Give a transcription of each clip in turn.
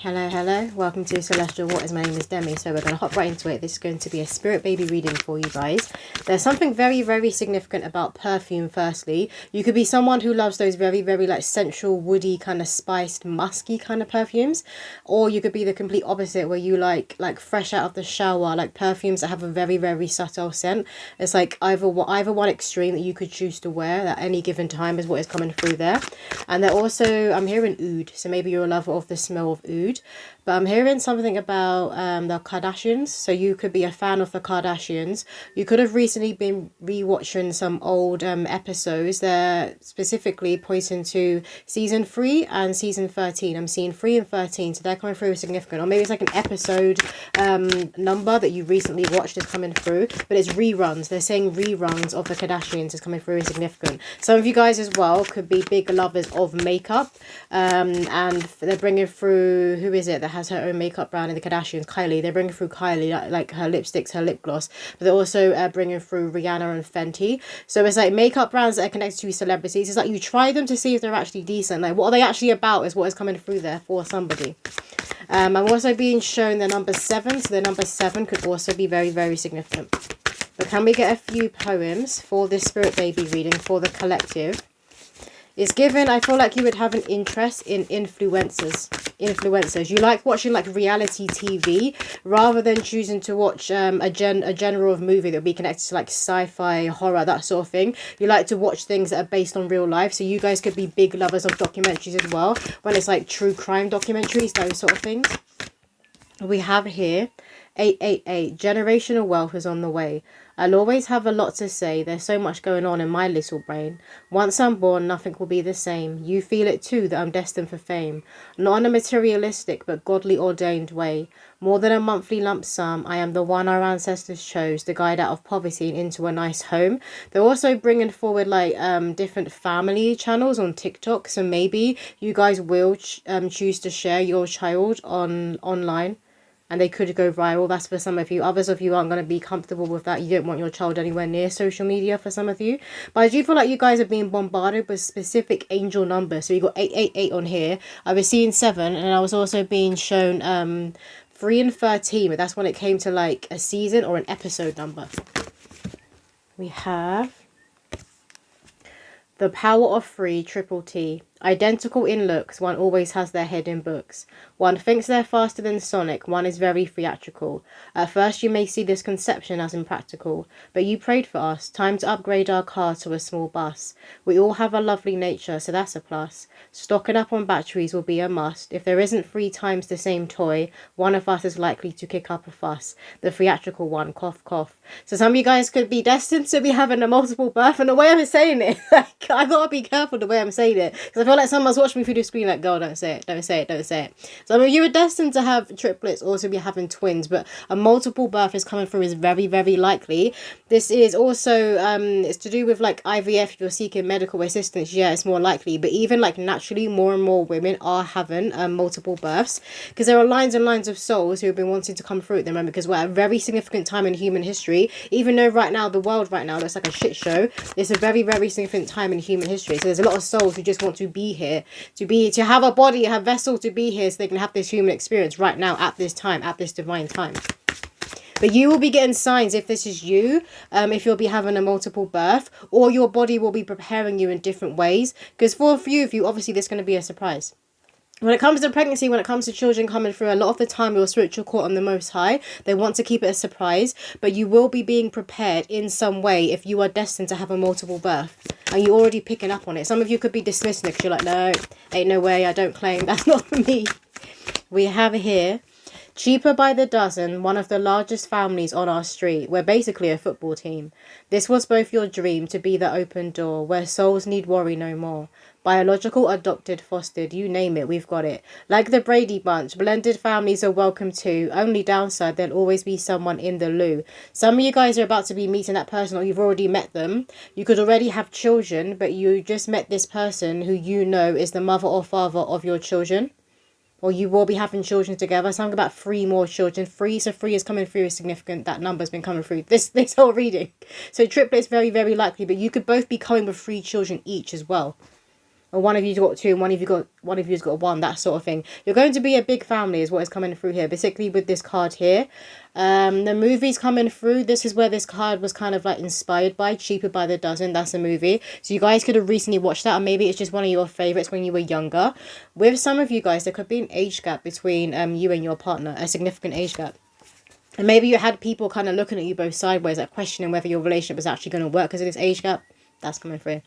Hello. Welcome to Celestial Waters. My name is Demi. So we're going to hop right into it. This is going to be a spirit baby reading for you guys. There's something very, very significant about perfume, firstly. You could be someone who loves those very, very like sensual, woody, kind of spiced, musky kind of perfumes. Or you could be the complete opposite where you like fresh out of the shower, like perfumes that have a very, very subtle scent. It's like either one extreme that you could choose to wear at any given time is what is coming through there. And they're also, I'm hearing oud. So maybe you're a lover of the smell of oud. But I'm hearing something about the Kardashians. So you could be a fan of the Kardashians. You could have recently been rewatching some old episodes. They're specifically pointing to season 3 and season 13. I'm seeing 3 and 13, so they're coming through as significant. Or maybe it's like an episode number that you recently watched is coming through. But it's reruns. They're saying reruns of the Kardashians is coming through as significant. Some of you guys as well could be big lovers of makeup. And they're bringing through, who is it that has her own makeup brand in the Kardashians? Kylie. They're bringing through Kylie, like her lipsticks, her lip gloss. But they're also bringing through Rihanna and Fenty. So it's like makeup brands that are connected to celebrities. It's like you try them to see if they're actually decent. Like, what are they actually about is what is coming through there for somebody. I'm also being shown the number 7. So the number 7 could also be very, very significant. But can we get a few poems for this spirit baby reading for the collective? It's given, I feel like you would have an interest in influencers. You like watching like reality TV rather than choosing to watch a genre of movie that would be connected to like sci-fi, horror, that sort of thing. You like to watch things that are based on real life. So you guys could be big lovers of documentaries as well. When it's like true crime documentaries, those sort of things. We have here 888. Generational wealth is on the way. I'll always have a lot to say. There's so much going on in my little brain. Once I'm born, nothing will be the same. You feel it too, that I'm destined for fame. Not in a materialistic but godly ordained way. More than a monthly lump sum, I am the one our ancestors chose to guide out of poverty and into a nice home. They're also bringing forward like different family channels on TikTok. So maybe you guys will choose to share your child online. And they could go viral. That's for some of you. Others of you aren't going to be comfortable with that. You don't want your child anywhere near social media for some of you. But I do feel like you guys are being bombarded with specific angel numbers. So you got 888 on here. I was seeing 7. And I was also being shown 3 and 13. But that's when it came to like a season or an episode number. We have the power of 3, triple T. Identical in looks, one always has their head in books. One thinks they're faster than Sonic, one is very theatrical. At first you may see this conception as impractical, but you prayed for us, time to upgrade our car to a small bus. We all have a lovely nature, so that's a plus. Stocking up on batteries will be a must. If there isn't 3 times the same toy, one of us is likely to kick up a fuss. The theatrical one, cough, cough. So some of you guys could be destined to be having a multiple birth, and the way I'm saying it, like, I gotta be careful the way I'm saying it, because I feel like someone's watching me through the screen like, girl, don't say it, don't say it, don't say it. So I mean, you were destined to have triplets, also be having twins, but a multiple birth is coming through is very, very likely. This is also, it's to do with like IVF, if you're seeking medical assistance, yeah, it's more likely. But even like naturally, more and more women are having multiple births, because there are lines and lines of souls who have been wanting to come through at them, and because we're at a very significant time in human history, even though right now, the world right now looks like a shit show, it's a very, very significant time in human history. So there's a lot of souls who just want to be here, to have a body, a vessel to be here so they can have this human experience right now at this time, at this divine time. But you will be getting signs if this is you, if you'll be having a multiple birth, or your body will be preparing you in different ways. Because for a few of you, obviously, there's going to be a surprise. When it comes to pregnancy, when it comes to children coming through, a lot of the time your spiritual court on the Most High, they want to keep it a surprise, but you will be being prepared in some way if you are destined to have a multiple birth. And you're already picking up on it. Some of you could be dismissing it because you're like, no, ain't no way, I don't claim, that's not for me. We have here, cheaper by the dozen, one of the largest families on our street. We're basically a football team. This was both your dream to be the open door, where souls need worry no more. Biological, adopted, fostered, you name it, we've got it. Like the Brady Bunch, blended families are welcome too. Only downside, there'll always be someone in the loo. Some of you guys are about to be meeting that person, or you've already met them. You could already have children, but you just met this person who you know is the mother or father of your children. Or you will be having children together. Something about 3 more children. 3, so 3 is coming through is significant. That number's been coming through this whole reading. So triplets very, very likely, but you could both be coming with 3 children each as well. or one of you's got two and one of you's got one, that sort of thing. You're going to be a big family is what is coming through here, particularly with this card here. The movies coming through, this is where this card was kind of like inspired by, Cheaper by the Dozen. That's a movie, so you guys could have recently watched that, or maybe it's just one of your favorites when you were younger. With some of you guys, there could be an age gap between you and your partner, a significant age gap. And maybe you had people kind of looking at you both sideways, like questioning whether your relationship was actually going to work because of this age gap. That's coming through.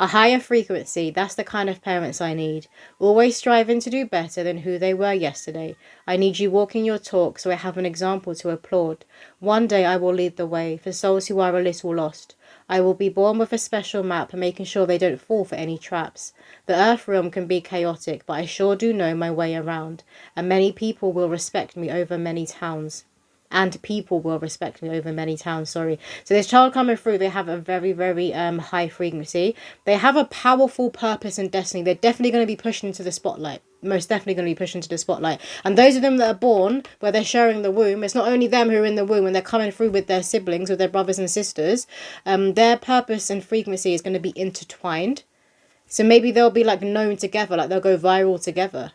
A higher frequency, that's the kind of parents I need. Always striving to do better than who they were yesterday. I need you walking your talk so I have an example to applaud. One day I will lead the way for souls who are a little lost. I will be born with a special map, making sure they don't fall for any traps. The earth realm can be chaotic, but I sure do know my way around. And many people will respect me over many towns. And people will respect me over many towns, sorry. So this child coming through, they have a very, very high frequency. They have a powerful purpose and destiny. They're definitely going to be pushed into the spotlight. Most definitely going to be pushed into the spotlight. And those of them that are born where they're sharing the womb, it's not only them who are in the womb and they're coming through with their siblings, with their brothers and sisters. Their purpose and frequency is going to be intertwined. So maybe they'll be like known together, like they'll go viral together.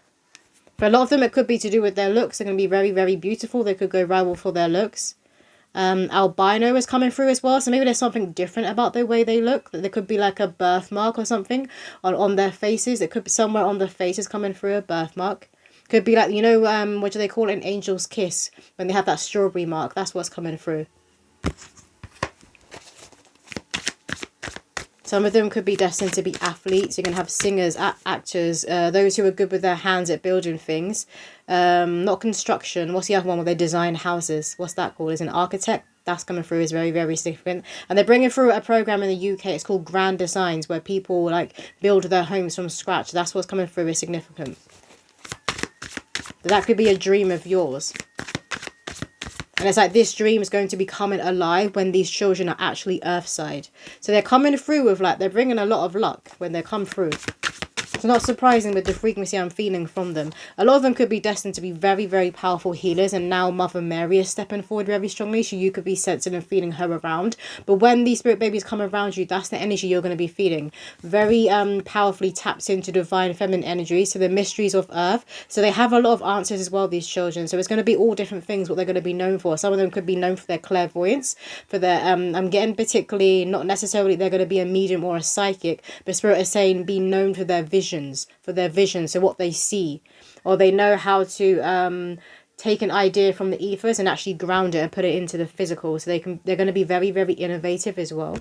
For a lot of them, it could be to do with their looks. They're going to be very, very beautiful. They could go viral for their looks. Albino is coming through as well. So maybe there's something different about the way they look. There could be like a birthmark or something on their faces. It could be somewhere on the faces coming through a birthmark. Could be like, you know, what do they call it? An angel's kiss. When they have that strawberry mark. That's what's coming through. Some of them could be destined to be athletes. You're going to have singers, actors, those who are good with their hands at building things. Not construction. What's the other one where they design houses? What's that called? Is an architect? That's coming through is very, very significant. And they're bringing through a program in the UK. It's called Grand Designs, where people like build their homes from scratch. That's what's coming through is significant. But that could be a dream of yours. And it's like this dream is going to be coming alive when these children are actually earthside. So they're coming through with like, they're bringing a lot of luck when they come through. It's not surprising with the frequency I'm feeling from them. A lot of them could be destined to be very, very powerful healers. And now Mother Mary is stepping forward very strongly. So you could be sensing and feeling her around. But when these spirit babies come around you, that's the energy you're going to be feeling. Very powerfully taps into divine feminine energy. So the mysteries of earth. So they have a lot of answers as well, these children. So it's going to be all different things what they're going to be known for. Some of them could be known for their clairvoyance. For their, I'm getting particularly, not necessarily they're going to be a medium or a psychic. But Spirit is saying be known for their vision. For their vision, so what they see, or they know how to take an idea from the ethers and actually ground it and put it into the physical. So they're going to be very, very innovative as well.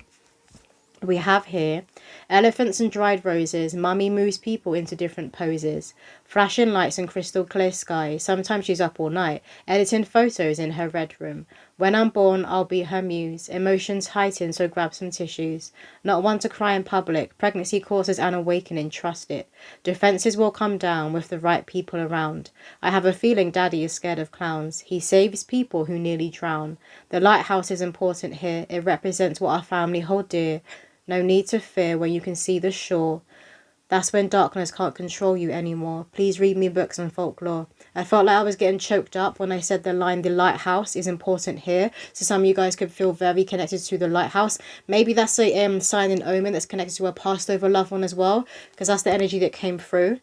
We have here elephants and dried roses. Mummy moves people into different poses. Flashing lights and crystal clear sky. Sometimes she's up all night, editing photos in her red room. When I'm born, I'll be her muse. Emotions heighten, so grab some tissues. Not one to cry in public. Pregnancy causes an awakening, trust it. Defenses will come down with the right people around. I have a feeling Daddy is scared of clowns. He saves people who nearly drown. The lighthouse is important here. It represents what our family hold dear. No need to fear when you can see the shore. That's when darkness can't control you anymore. Please read me books on folklore. I felt like I was getting choked up when I said the line, the lighthouse is important here. So some of you guys could feel very connected to the lighthouse. Maybe that's a sign and omen that's connected to a passed over loved one as well. Because that's the energy that came through.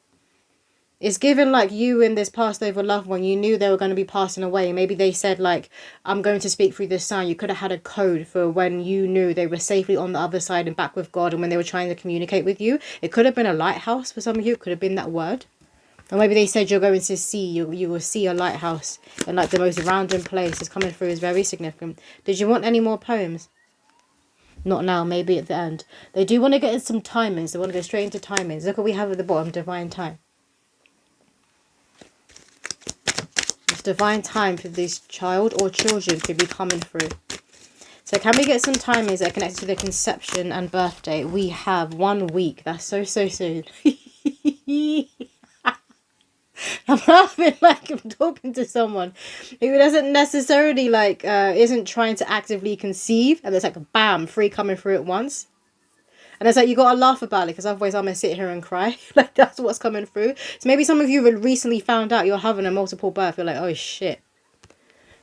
It's given like you and this passed over loved one, you knew they were going to be passing away. Maybe they said like, I'm going to speak through this sign. You could have had a code for when you knew they were safely on the other side and back with God, and when they were trying to communicate with you. It could have been a lighthouse for some of you. It could have been that word. Or maybe they said you're going to see, you will see a lighthouse in like the most random place. Is coming through is very significant. Did you want any more poems? Not now, maybe at the end. They do want to get in some timings. They want to go straight into timings. Look what we have at the bottom, divine time. Divine time for this child or children to be coming through. So can we get some timings that are connected to the conception and birthday? We have 1 week. That's so soon. I'm laughing like I'm talking to someone who doesn't necessarily like isn't trying to actively conceive, and there's like a bam, 3 coming through at once. And it's like, you got to laugh about it, because otherwise I'm going to sit here and cry. Like, that's what's coming through. So maybe some of you have recently found out you're having a multiple birth. You're like, oh, shit.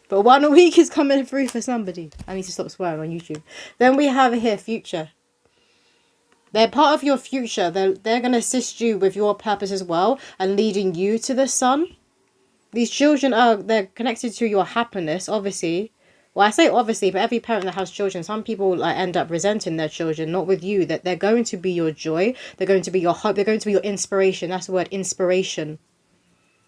But 1 week is coming through for somebody. I need to stop swearing on YouTube. Then we have here, future. They're part of your future. They're going to assist you with your purpose as well and leading you to the sun. These children they're connected to your happiness, obviously. Well, I say obviously, but every parent that has children, some people like end up resenting their children, not with you, that they're going to be your joy. They're going to be your hope. They're going to be your inspiration. That's the word, inspiration.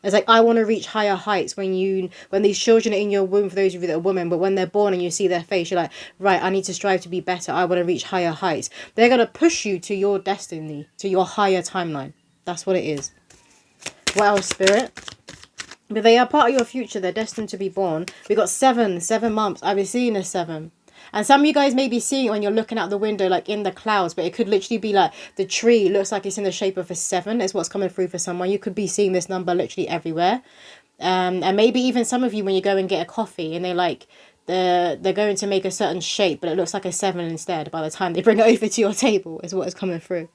It's like, I want to reach higher heights when these children are in your womb, for those of you that are women, but when they're born and you see their face, you're like, right, I need to strive to be better. I want to reach higher heights. They're going to push you to your destiny, to your higher timeline. That's what it is. What else, Spirit? But they are part of your future. They're destined to be born. We got 7 months. I've been seeing a 7. And some of you guys may be seeing it when you're looking out the window, like in the clouds, but it could literally be like the tree looks like it's in the shape of a 7 is what's coming through for someone. You could be seeing this number literally everywhere. And maybe even some of you, when you go and get a coffee and they're going to make a certain shape, but it looks like a 7 instead by the time they bring it over to your table is what is coming through.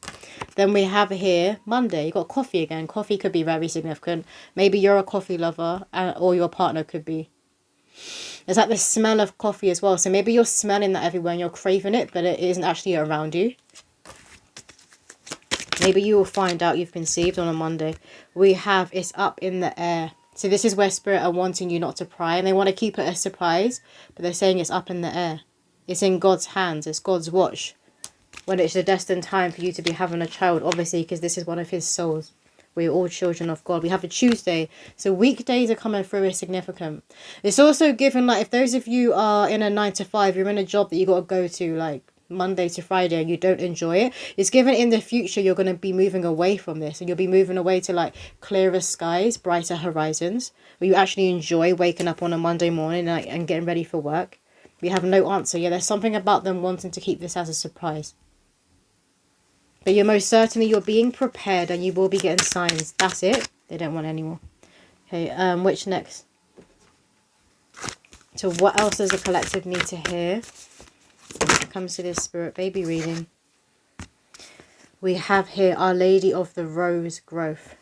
Then we have here Monday. You got coffee again. Coffee could be very significant. Maybe you're a coffee lover, or your partner could be. It's like the smell of coffee as well. So maybe you're smelling that everywhere and you're craving it, but it isn't actually around you. Maybe you will find out you've conceived on a Monday. We have it's up in the air. So this is where Spirit are wanting you not to pry. And they want to keep it a surprise. But they're saying it's up in the air. It's in God's hands. It's God's watch. When it's the destined time for you to be having a child. Obviously, because this is one of his souls. We're all children of God. We have a Tuesday. So weekdays are coming through is significant. It's also given, like, if those of you are in a 9 to 5, you're in a job that you got to go to, like, Monday to Friday, and you don't enjoy it. It's given in the future you're going to be moving away from this. And you'll be moving away to, like, clearer skies, brighter horizons. Where you actually enjoy waking up on a Monday morning and getting ready for work. We have no answer. Yeah, there's something about them wanting to keep this as a surprise. But you're most certainly, you're being prepared and you will be getting signs. That's it. They don't want any more. Okay, which next? So what else does the collective need to hear when it comes to this Spirit baby reading? We have here Our Lady of the Rose Growth.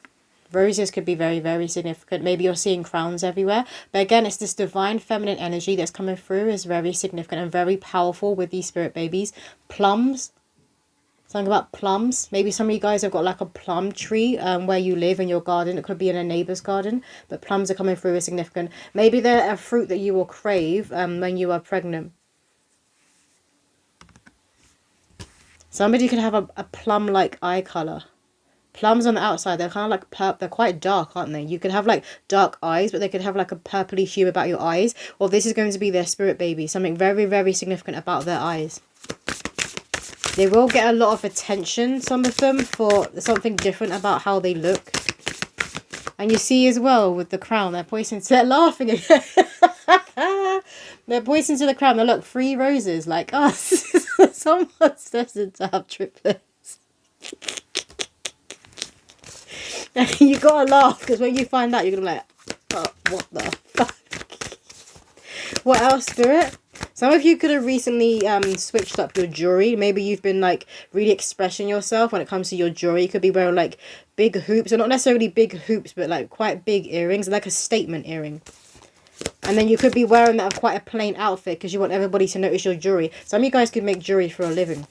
Roses could be very, very significant. Maybe you're seeing crowns everywhere. But again, it's this divine feminine energy that's coming through is very significant and very powerful with these Spirit babies. Plums. Something about plums. Maybe some of you guys have got like a plum tree where you live in your garden. It could be in a neighbour's garden. But plums are coming through as significant. Maybe they're a fruit that you will crave when you are pregnant. Somebody could have a plum-like eye colour. Plums on the outside, they're kind of like purple. They're quite dark, aren't they? You could have like dark eyes, but they could have like a purpley hue about your eyes. Or this is going to be their Spirit baby. Something very, very significant about their eyes. They will get a lot of attention, some of them, for something different about how they look. And you see as well with the crown, they're pointing to, they're laughing again. They're pointing to the crown. They look 3 roses like us. Someone's destined to have triplets. And you gotta laugh because when you find out, you're gonna be like, oh, what the fuck? What else, Spirit? Some of you could have recently switched up your jewelry. Maybe you've been like really expressing yourself when it comes to your jewelry. You could be wearing like big hoops, or not necessarily big hoops, but like quite big earrings, like a statement earring. And then you could be wearing that of quite a plain outfit because you want everybody to notice your jewelry. Some of you guys could make jewelry for a living.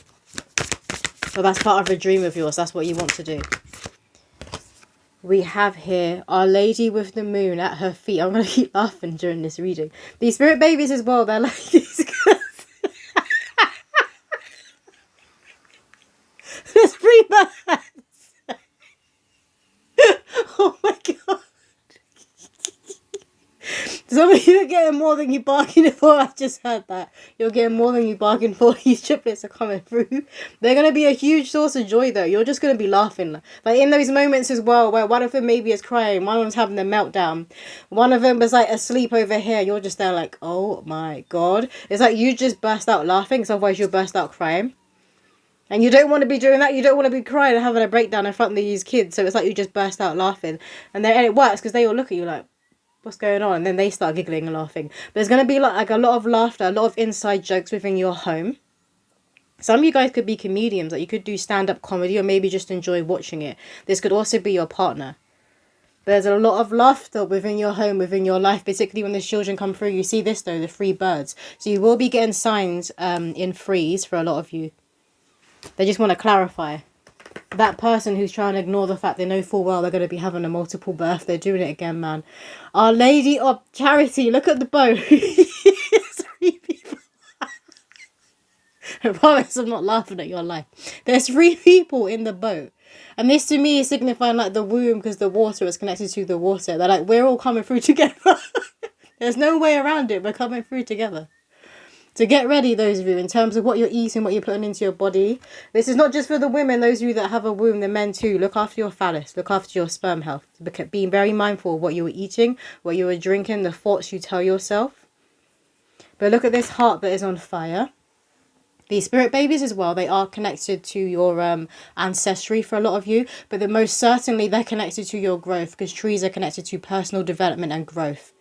Well, that's part of a dream of yours. That's what you want to do. We have here Our Lady with the Moon at her feet. I'm going to keep laughing during this reading. These Spirit babies as well, they're like these girls. There's 3 birds. Oh my god. Some of you are getting more than you bargained for. I just heard that. You're getting more than you bargained for. These triplets are coming through. They're going to be a huge source of joy though. You're just going to be laughing. Like in those moments as well where one of them maybe is crying. One of them's having a meltdown. One of them is like asleep over here. You're just there like, oh my god. It's like you just burst out laughing. So otherwise you'll burst out crying. And you don't want to be doing that. You don't want to be crying and having a breakdown in front of these kids. So it's like you just burst out laughing. And it works because they all look at you like, what's going on? And then they start giggling and laughing. But there's going to be like a lot of laughter, a lot of inside jokes within your home. Some of you guys could be comedians. Like you could do stand-up comedy or maybe just enjoy watching it. This could also be your partner. But there's a lot of laughter within your home, within your life, particularly when the children come through. You see this though, the 3 birds. So you will be getting signs in threes for a lot of you. They just want to clarify. That person who's trying to ignore the fact they know full well they're going to be having a multiple birth, they're doing it again, man. Our Lady of Charity, look at the boat. 3 people. I promise I'm not laughing at your life. There's 3 people in the boat. And this to me is signifying like the womb, because the water is connected to the water. They're like, we're all coming through together. There's no way around it. We're coming through together. So get ready, those of you, in terms of what you're eating, what you're putting into your body. This is not just for the women, those of you that have a womb, the men too. Look after your phallus, look after your sperm health. Being very mindful of what you were eating, what you were drinking, the thoughts you tell yourself. But look at this heart that is on fire. These spirit babies as well, they are connected to your ancestry for a lot of you. But the most certainly they're connected to your growth, because trees are connected to personal development and growth.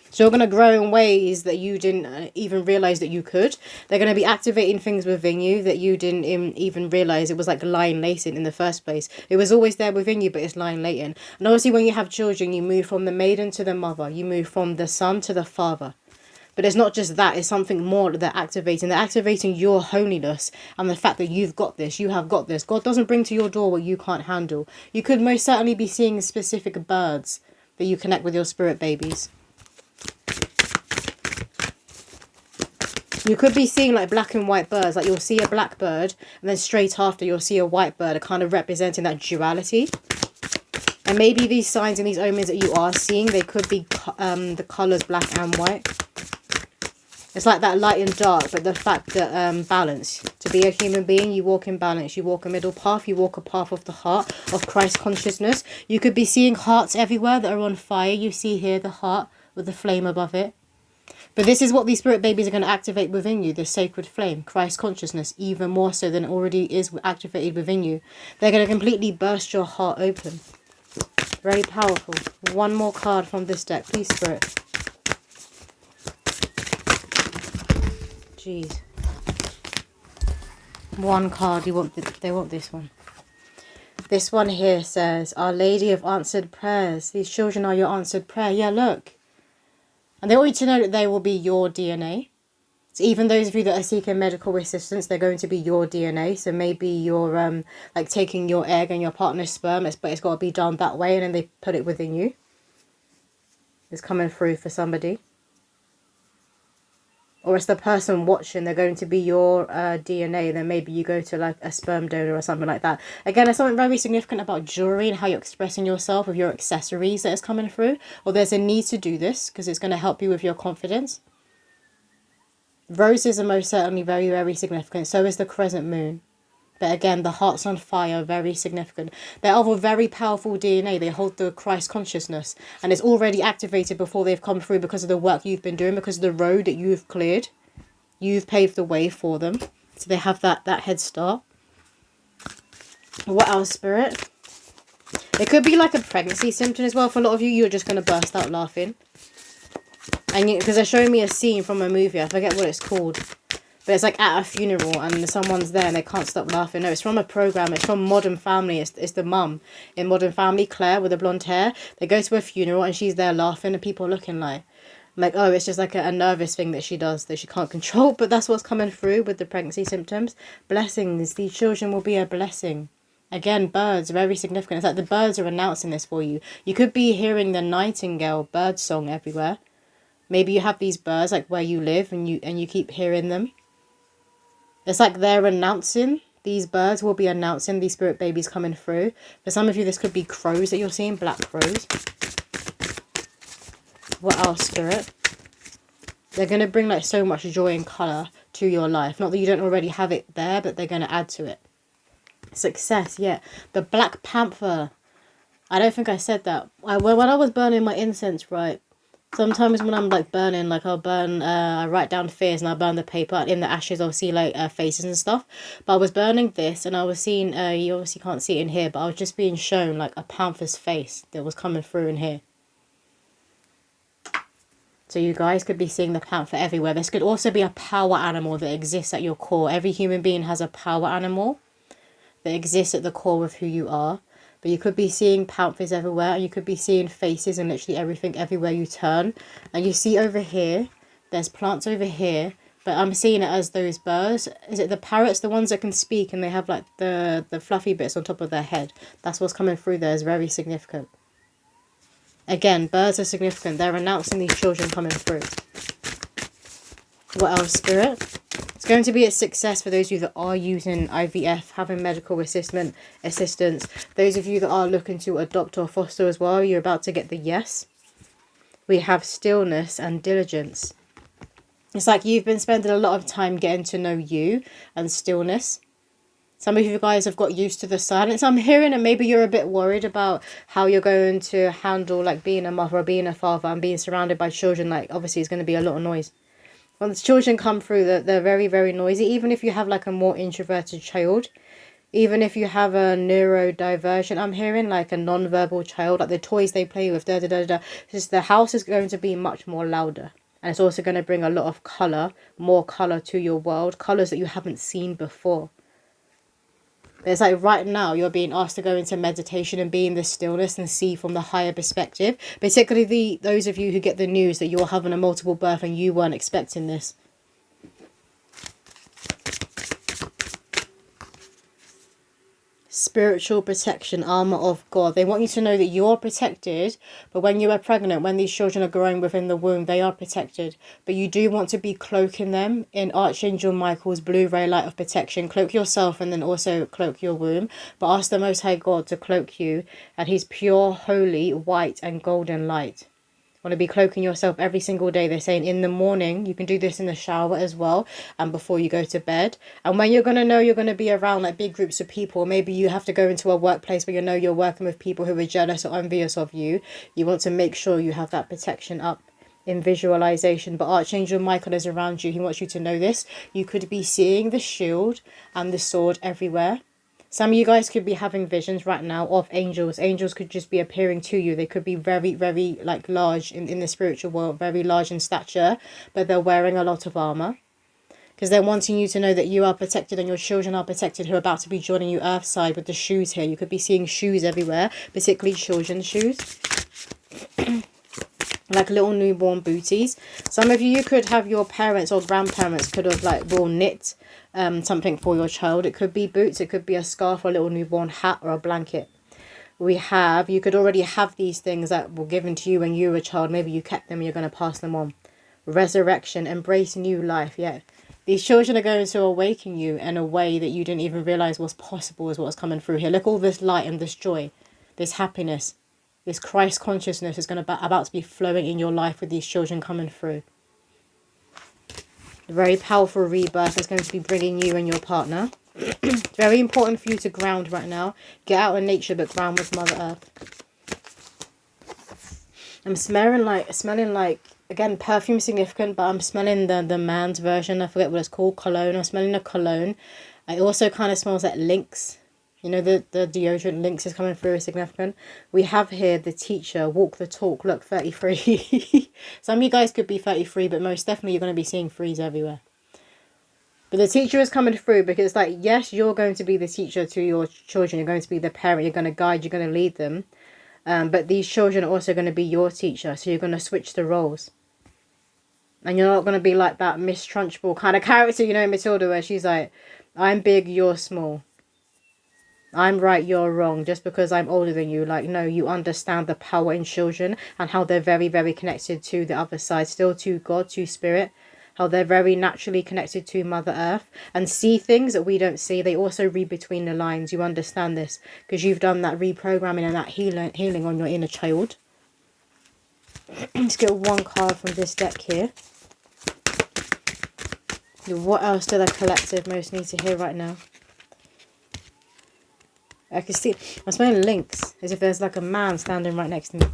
So you're going to grow in ways that you didn't even realize that you could. They're going to be activating things within you that you didn't even realize. It was like lying latent in the first place. It was always there within you, but it's lying latent. And obviously when you have children, you move from the maiden to the mother. You move from the son to the father. But it's not just that. It's something more that they're activating. They're activating your holiness and the fact that you've got this. You have got this. God doesn't bring to your door what you can't handle. You could most certainly be seeing specific birds that you connect with your spirit babies. You could be seeing like black and white birds. Like you'll see a black bird and then straight after you'll see a white bird, kind of representing that duality. And maybe these signs and these omens that you are seeing, they could be the colours black and white. It's like that light and dark, but the fact that balance. To be a human being, you walk in balance. You walk a middle path. You walk a path of the heart, of Christ consciousness. You could be seeing hearts everywhere that are on fire. You see here the heart with the flame above it. But this is what these spirit babies are going to activate within you, this sacred flame, Christ consciousness, even more so than it already is activated within you. They're going to completely burst your heart open. Very powerful. One more card from this deck, please, Spirit. Jeez. One card, they want this one. This one here says, Our Lady of Answered Prayers. These children are your answered prayer. Yeah, look. And they want you to know that they will be your DNA. So even those of you that are seeking medical assistance, they're going to be your DNA. So maybe you're like taking your egg and your partner's sperm, but it's got to be done that way, and then they put it within you. It's coming through for somebody. Or it's the person watching, they're going to be your DNA. Then maybe you go to like a sperm donor or something like that. Again, there's something very significant about jewelry and how you're expressing yourself with your accessories that is coming through. Or there's a need to do this because it's going to help you with your confidence. Roses are most certainly very, very significant. So is the crescent moon. But again, the heart's on fire, very significant. They're of a very powerful DNA. They hold the Christ consciousness. And it's already activated before they've come through because of the work you've been doing, because of the road that you've cleared. You've paved the way for them. So they have that head start. What else, Spirit? It could be like a pregnancy symptom as well. For a lot of you, you're just going to burst out laughing. And because they're showing me a scene from a movie. I forget what it's called. But it's like at a funeral and someone's there and they can't stop laughing. No, it's from a program. It's from Modern Family. It's the mum in Modern Family, Claire, with the blonde hair. They go to a funeral and she's there laughing and people are looking like, oh, it's just like a nervous thing that she does that she can't control. But that's what's coming through with the pregnancy symptoms. Blessings. These children will be a blessing. Again, birds, very significant. It's like the birds are announcing this for you. You could be hearing the nightingale bird song everywhere. Maybe you have these birds like where you live and you keep hearing them. It's like they're announcing, these birds will be announcing these spirit babies coming through. For some of you, this could be crows that you're seeing, black crows. What else, Spirit? They're going to bring like so much joy and colour to your life. Not that you don't already have it there, but they're going to add to it. Success, yeah. The Black Panther. I don't think I said that. When I was burning my incense, right? Sometimes when I'm like burning, like I'll burn, I write down fears and I burn the paper. And in the ashes, I'll see like faces and stuff. But I was burning this and I was seeing, you obviously can't see it in here, but I was just being shown like a panther's face that was coming through in here. So you guys could be seeing the panther everywhere. This could also be a power animal that exists at your core. Every human being has a power animal that exists at the core of who you are. But you could be seeing panthers everywhere. And you could be seeing faces and literally everything everywhere you turn. And you see over here, there's plants over here. But I'm seeing it as those birds. Is it the parrots, the ones that can speak and they have like the fluffy bits on top of their head? That's what's coming through there is very significant. Again, birds are significant. They're announcing these children coming through. What else, Spirit? It's going to be a success for those of you that are using IVF, having medical assistance. Those of you that are looking to adopt or foster as well, you're about to get the yes. We have stillness and diligence. It's like you've been spending a lot of time getting to know you and stillness. Some of you guys have got used to the silence. I'm hearing, and maybe you're a bit worried about how you're going to handle like being a mother or being a father and being surrounded by children. Like obviously it's going to be a lot of noise. When the children come through, they're very, very noisy. Even if you have like a more introverted child, even if you have a neurodivergent, I'm hearing like a non-verbal child, like the toys they play with, just the house is going to be much more louder. And it's also going to bring a lot of colour, more colour to your world, colours that you haven't seen before. It's like right now you're being asked to go into meditation and be in the stillness and see from the higher perspective. Particularly those of you who get the news that you're having a multiple birth and you weren't expecting this. Spiritual protection, armor of God. They want you to know that you're protected, but when you are pregnant, when these children are growing within the womb, they are protected. But you do want to be cloaking them in Archangel Michael's blue ray light of protection. Cloak yourself and then also cloak your womb. But ask the Most High God to cloak you and his pure, holy, white and golden light. Want to be cloaking yourself every single day. They're saying in the morning, you can do this in the shower as well, and before you go to bed. And when you're going to know you're going to be around like big groups of people, maybe you have to go into a workplace where you know you're working with people who are jealous or envious of you, you want to make sure you have that protection up in visualization. But Archangel Michael is around you. He wants you to know this. You could be seeing the shield and the sword everywhere. Some of you guys could be having visions right now of angels. Angels could just be appearing to you. They could be very, very like large in the spiritual world, very large in stature, but they're wearing a lot of armor. Because they're wanting you to know that you are protected and your children are protected who are about to be joining you earthside with the shoes here. You could be seeing shoes everywhere, particularly children's shoes. Like little newborn booties. Some of you could have your parents or grandparents could have like will knit something for your child. It could be boots, it could be a scarf or a little newborn hat or a blanket. You could already have these things that were given to you when you were a child. Maybe you kept them and you're going to pass them on. Resurrection, embrace new life. Yeah, these children are going to awaken you in a way that you didn't even realize was possible is what's coming through here. Look, all this light and this joy, this happiness, this Christ consciousness is about to be flowing in your life with these children coming through. A very powerful rebirth is going to be bringing you and your partner. It's very important for you to ground right now. Get out in nature, but ground with Mother Earth. I'm smelling like again, perfume significant, but I'm smelling the man's version. I forget what it's called. Cologne. I'm smelling a cologne. It also kind of smells like Lynx. You know, the deodorant Lynx is coming through is significant. We have here the teacher, walk the talk, look, 33. Some of you guys could be 33, but most definitely you're going to be seeing threes everywhere. But the teacher is coming through because, like, yes, you're going to be the teacher to your children. You're going to be the parent. You're going to guide. You're going to lead them. But these children are also going to be your teacher. So you're going to switch the roles. And you're not going to be like that Miss Trunchbull kind of character, you know, in Matilda, where she's like, I'm big, you're small. I'm right, you're wrong, just because I'm older than you. Like, no, you understand the power in children and how they're very, very connected to the other side, still to God, to Spirit, how they're very naturally connected to Mother Earth and see things that we don't see. They also read between the lines. You understand this because you've done that reprogramming and that healing on your inner child. Let's get one card from this deck here. What else do the collective most need to hear right now? I can see, I'm smelling Lynx, as if there's like a man standing right next to me.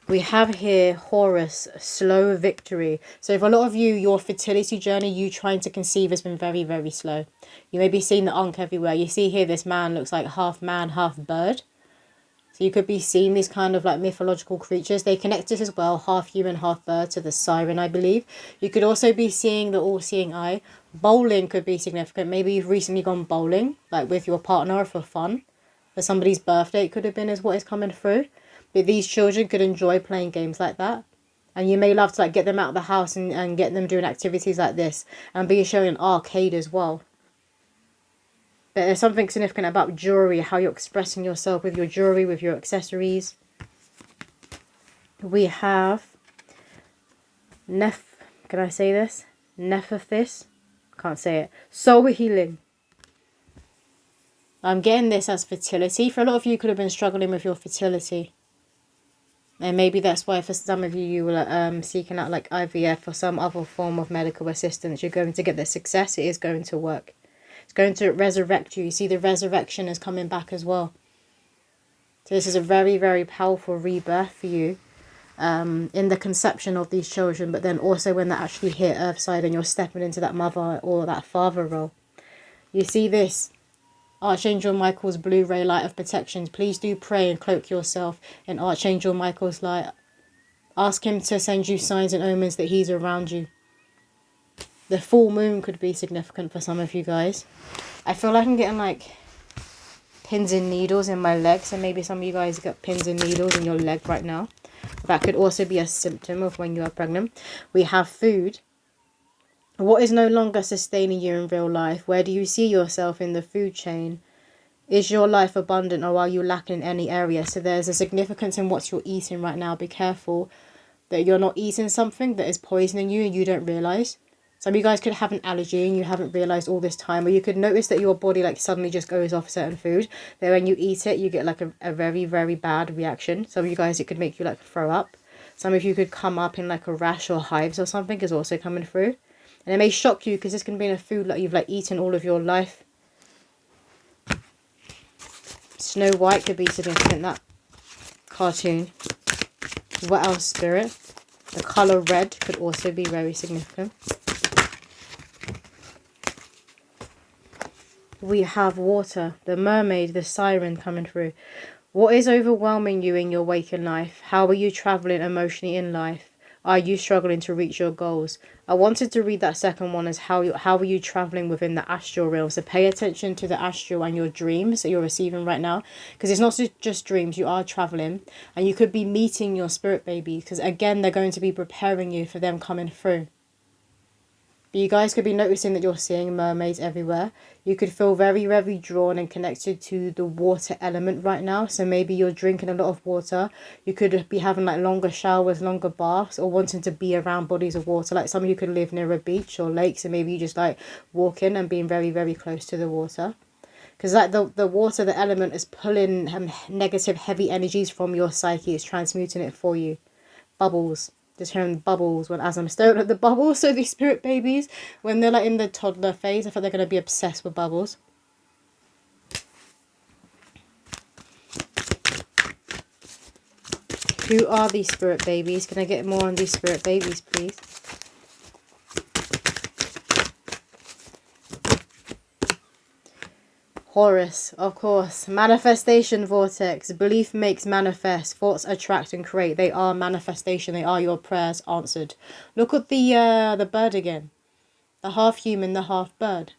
We have here Horus, slow victory. So for a lot of you, your fertility journey, you trying to conceive has been very, very slow. You may be seeing the Ankh everywhere. You see here, this man looks like half man, half bird. So you could be seeing these kind of like mythological creatures. They connect us as well, half human, half bird, to the siren, I believe. You could also be seeing the all-seeing eye. Bowling could be significant. Maybe you've recently gone bowling, like with your partner or for fun. For somebody's birthday, it could have been is what is coming through. But these children could enjoy playing games like that. And you may love to like get them out of the house and get them doing activities like this. And being shown an arcade as well. But there's something significant about jewelry, how you're expressing yourself with your jewelry, with your accessories. We have can I say this? Nephathis. Can't say it. Soul healing. I'm getting this as fertility. For a lot of you, could have been struggling with your fertility. And maybe that's why for some of you, you were seeking out like IVF or some other form of medical assistance. You're going to get the success. It is going to work. It's going to resurrect you. You see the resurrection is coming back as well. So this is a very, very powerful rebirth for you. In the conception of these children, but then also when they're actually here earthside and you're stepping into that mother or that father role. You see this Archangel Michael's blue ray light of protections. Please do pray and cloak yourself in Archangel Michael's light. Ask him to send you signs and omens that he's around you. The full moon could be significant for some of you guys. I feel like I'm getting like pins and needles in my legs, so maybe some of you guys got pins and needles in your leg right now. That could also be a symptom of when you are pregnant. We have food. What is no longer sustaining you in real life? Where do you see yourself in the food chain? Is your life abundant or are you lacking in any area? So there's a significance in what you're eating right now. Be careful that you're not eating something that is poisoning you and you don't realise. Some of you guys could have an allergy and you haven't realised all this time. Or you could notice that your body like suddenly just goes off certain food. Then when you eat it, you get like a very, very bad reaction. Some of you guys, it could make you like throw up. Some of you could come up in like a rash or hives or something is also coming through. And it may shock you because this can be in a food like you've like eaten all of your life. Snow White could be significant, that cartoon. What else, Spirit? The colour red could also be very significant. We have water, the mermaid, the siren coming through. What is overwhelming you in your waking life? How are you travelling emotionally in life? Are you struggling to reach your goals? I wanted to read that second one as how are you travelling within the astral realm. So pay attention to the astral and your dreams that you're receiving right now. Because it's not just dreams, you are travelling. And you could be meeting your spirit babies. Because again, they're going to be preparing you for them coming through. But you guys could be noticing that you're seeing mermaids everywhere. You could feel very, very drawn and connected to the water element right now. So maybe you're drinking a lot of water. You could be having like longer showers, longer baths, or wanting to be around bodies of water. Like some of you could live near a beach or lake. So maybe you just like walking and being very, very close to the water. Because like the water, the element is pulling negative, heavy energies from your psyche. It's transmuting it for you. Bubbles. Just hearing bubbles as I'm staring at the bubbles. So these spirit babies, when they're like in the toddler phase, I thought they're going to be obsessed with bubbles. Who are these spirit babies? Can I get more on these spirit babies, please? Horus, of course. Manifestation vortex. Belief makes manifest. Thoughts attract and create. They are manifestation. They are your prayers answered. Look at the bird again. The half human, the half bird.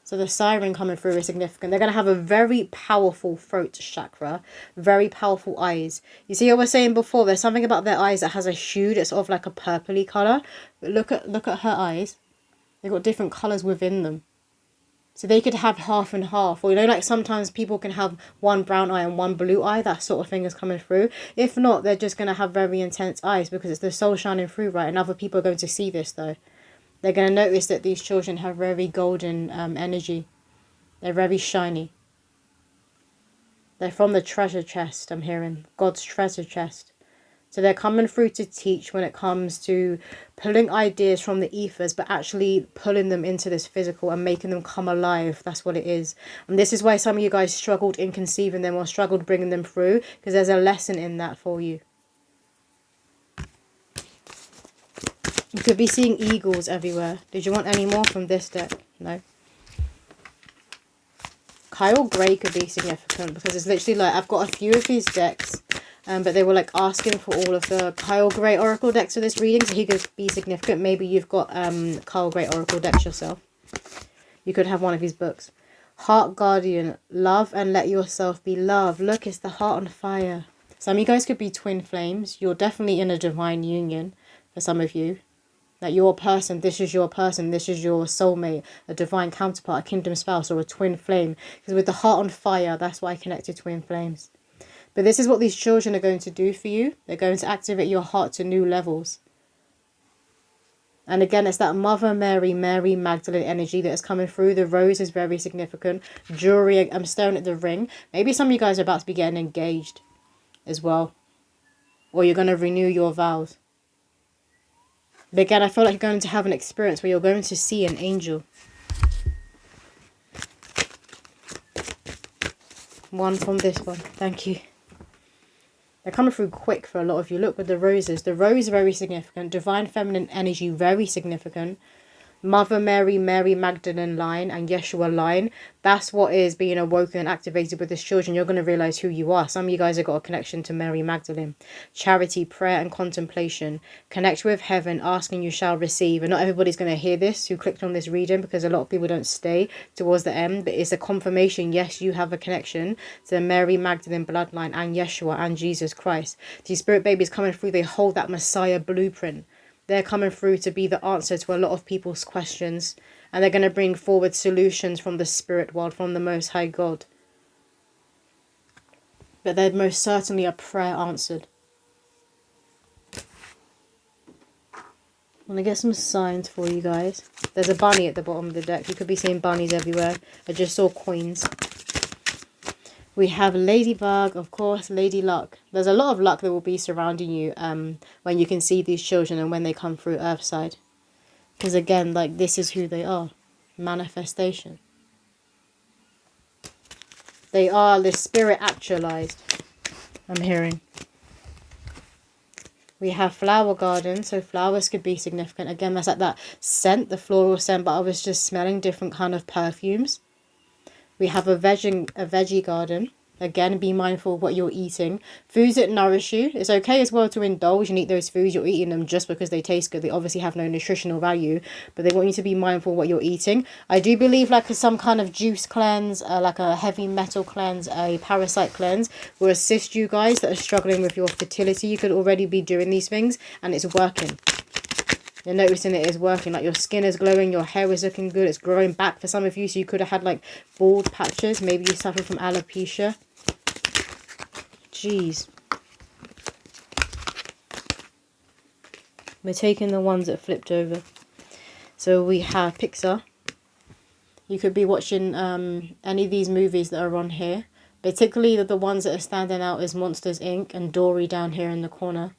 So the siren coming through is significant. They're going to have a very powerful throat chakra. Very powerful eyes. You see what I was saying before? There's something about their eyes that has a hue that's sort of like a purpley colour. But look at her eyes. They've got different colours within them. So they could have half and half. Or, you know, like sometimes people can have one brown eye and one blue eye. That sort of thing is coming through. If not, they're just going to have very intense eyes because it's the soul shining through, right? And other people are going to see this, though. They're going to notice that these children have very golden energy. They're very shiny. They're from the treasure chest, I'm hearing. God's treasure chest. So they're coming through to teach when it comes to pulling ideas from the ethers, but actually pulling them into this physical and making them come alive. That's what it is. And this is why some of you guys struggled in conceiving them or struggled bringing them through, because there's a lesson in that for you. You could be seeing eagles everywhere. Did you want any more from this deck? No. Kyle Gray could be significant because it's literally like I've got a few of these decks. But they were like asking for all of the Kyle Gray Oracle decks for this reading, so he could be significant. Maybe you've got Kyle Gray Oracle decks yourself. You could have one of his books. Heart Guardian, love and let yourself be loved. Look, it's the heart on fire. Some of you guys could be twin flames. You're definitely in a divine union for some of you. That your person, this is your soulmate, a divine counterpart, a kingdom spouse, or a twin flame. Because with the heart on fire, that's why I connected twin flames. But this is what these children are going to do for you. They're going to activate your heart to new levels. And again, it's that Mother Mary, Mary Magdalene energy that is coming through. The rose is very significant. Jewelry, I'm staring at the ring. Maybe some of you guys are about to be getting engaged as well. Or you're going to renew your vows. But again, I feel like you're going to have an experience where you're going to see an angel. One from this one. Thank you. They're coming through quick for a lot of you. Look with the roses. The rose is very significant. Divine feminine energy, very significant. Mother Mary, Mary Magdalene line and Yeshua line. That's what is being awoken and activated with this children. You're going to realize who you are. Some of you guys have got a connection to Mary Magdalene. Charity, prayer and contemplation. Connect with heaven, ask and you shall receive. And not everybody's going to hear this who clicked on this reading, because a lot of people don't stay towards the end. But it's a confirmation. Yes, you have a connection to the Mary Magdalene bloodline and Yeshua and Jesus Christ. These spirit babies coming through, they hold that Messiah blueprint. They're coming through to be the answer to a lot of people's questions. And they're going to bring forward solutions from the spirit world, from the Most High God. But they're most certainly a prayer answered. I'm going to get some signs for you guys. There's a bunny at the bottom of the deck. You could be seeing bunnies everywhere. I just saw coins. We have Ladybug, of course, Lady Luck. There's a lot of luck that will be surrounding you when you can see these children and when they come through Earthside. Because again, like, this is who they are. Manifestation. They are the spirit actualized, I'm hearing. We have flower garden, so flowers could be significant. Again, that's like that scent, the floral scent, but I was just smelling different kind of perfumes. We have a veggie garden. Again, be mindful of what you're eating. Foods that nourish you. It's okay as well to indulge and eat those foods. You're eating them just because they taste good. They obviously have no nutritional value, but they want you to be mindful of what you're eating. I do believe like some kind of juice cleanse, like a heavy metal cleanse, a parasite cleanse will assist you guys that are struggling with your fertility. You could already be doing these things and it's working. You're noticing it is working. Like your skin is glowing, your hair is looking good, it's growing back for some of you. So you could have had like bald patches. Maybe you suffer from alopecia. Jeez. We're taking the ones that flipped over. So we have Pixar. You could be watching any of these movies that are on here. Particularly the ones that are standing out is Monsters Inc. and Dory down here in the corner.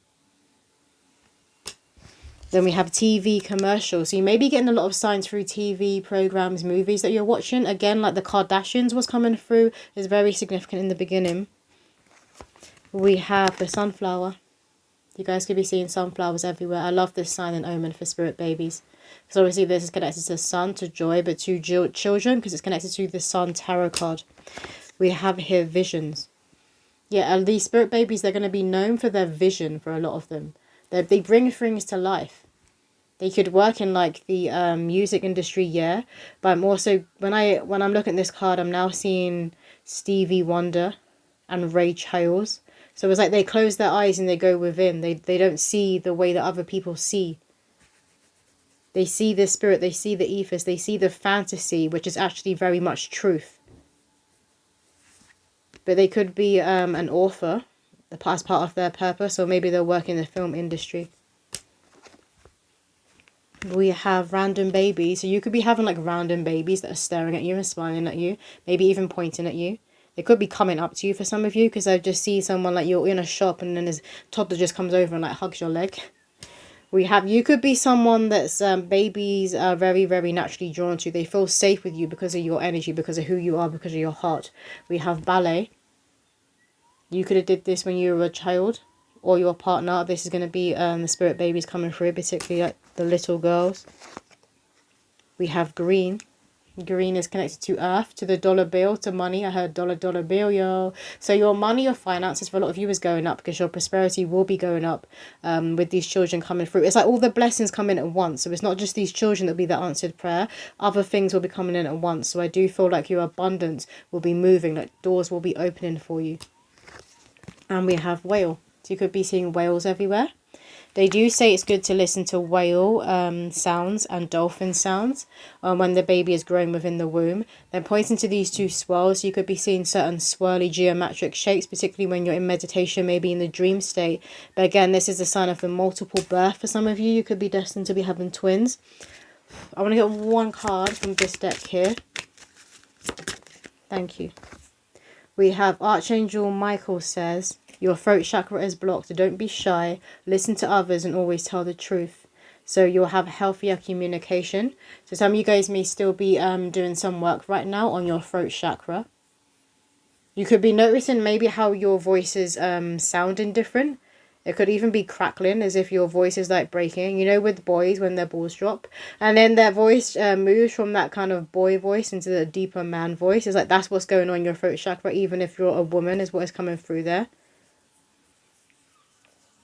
Then we have TV commercials. So you may be getting a lot of signs through TV programs, movies that you're watching. Again, like the Kardashians was coming through. Is very significant in the beginning. We have the sunflower. You guys could be seeing sunflowers everywhere. I love this sign and omen for spirit babies. Because obviously this is connected to sun, to joy, but to children because it's connected to the sun tarot card. We have here visions. Yeah, and these spirit babies, they're going to be known for their vision for a lot of them. They bring things to life. They could work in like the music industry, yeah. But I'm also, when I'm looking at this card, I'm now seeing Stevie Wonder and Ray Charles. So it's like they close their eyes and they go within. They don't see the way that other people see. They see the spirit, they see the ethos, they see the fantasy, which is actually very much truth. But they could be an author as part of their purpose, or maybe they'll work in the film industry. We have random babies. So you could be having like random babies that are staring at you and smiling at you. Maybe even pointing at you. They could be coming up to you for some of you. Because I just see someone like you're in a shop and then this toddler just comes over and like hugs your leg. You could be someone that's babies are very, very naturally drawn to. They feel safe with you because of your energy, because of who you are, because of your heart. We have ballet. You could have did this when you were a child. Or your partner. This is going to be the spirit babies coming through, particularly like the little girls. We have green. Green is connected to earth, to the dollar bill, to money. I heard dollar bill, yo. So your money, your finances for a lot of you is going up because your prosperity will be going up with these children coming through. It's like all the blessings come in at once. So it's not just these children that will be the answered prayer. Other things will be coming in at once. So I do feel like your abundance will be moving, like doors will be opening for you. And we have whale. So you could be seeing whales everywhere. They do say it's good to listen to whale sounds and dolphin sounds when the baby is growing within the womb. Then pointing to these two swirls, you could be seeing certain swirly geometric shapes, particularly when you're in meditation, maybe in the dream state. But again, this is a sign of a multiple birth for some of you. You could be destined to be having twins. I want to get one card from this deck here. Thank you. We have Archangel Michael says, your throat chakra is blocked. Don't be shy. Listen to others and always tell the truth. So you'll have healthier communication. So some of you guys may still be doing some work right now on your throat chakra. You could be noticing maybe how your voice is sounding different. It could even be crackling, as if your voice is like breaking. You know, with boys when their balls drop. And then their voice moves from that kind of boy voice into the deeper man voice. It's like that's what's going on in your throat chakra, even if you're a woman, is what is coming through there.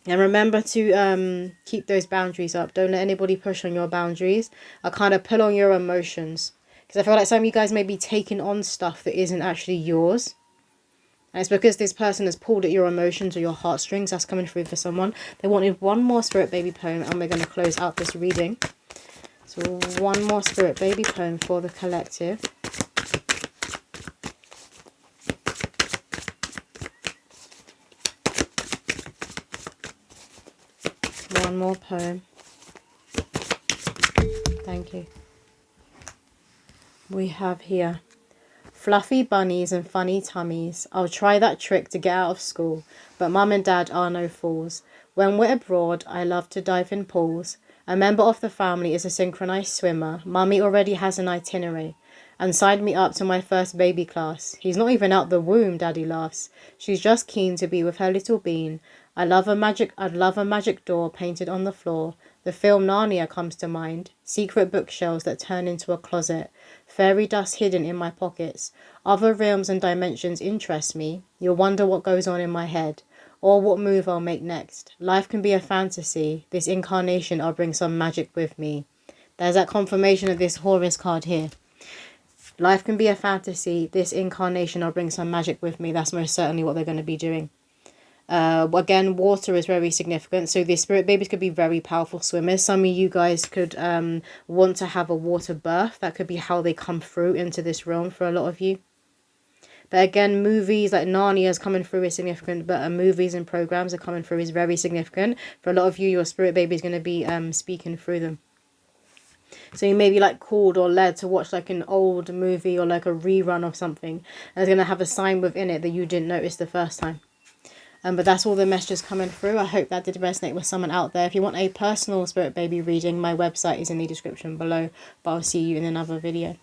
And remember to keep those boundaries up. Don't let anybody push on your boundaries. Or kind of pull on your emotions. Because I feel like some of you guys may be taking on stuff that isn't actually yours. And it's because this person has pulled at your emotions or your heartstrings. That's coming through for someone. They wanted one more Spirit Baby poem, and we're going to close out this reading. So one more Spirit Baby poem for the collective. One more poem. Thank you. We have here, fluffy bunnies and funny tummies. I'll try that trick to get out of school, but mum and dad are no fools. When we're abroad, I love to dive in pools. A member of the family is a synchronized swimmer. Mummy already has an itinerary and signed me up to my first baby class. He's not even out the womb, Daddy laughs. She's just keen to be with her little bean. I'd love a magic door painted on the floor. The film Narnia comes to mind. Secret bookshelves that turn into a closet. Fairy dust hidden in my pockets. Other realms and dimensions interest me. You'll wonder what goes on in my head, or what move I'll make next. Life can be a fantasy. This incarnation I'll bring some magic with me. There's that confirmation of this Horus card here. Life can be a fantasy. This incarnation I'll bring some magic with me. That's most certainly what they're going to be doing. Again, water is very significant. So these spirit babies could be very powerful swimmers. Some of you guys could want to have a water birth. That could be how they come through into this realm for a lot of you. But again, movies like Narnia is coming through is significant. But movies and programs are coming through is very significant. For a lot of you, your spirit baby is going to be speaking through them. So you may be like called or led to watch like an old movie or like a rerun of something. And it's going to have a sign within it that you didn't notice the first time. But that's all the messages coming through. I hope that did resonate with someone out there. If you want a personal spirit baby reading, my website is in the description below. But I'll see you in another video.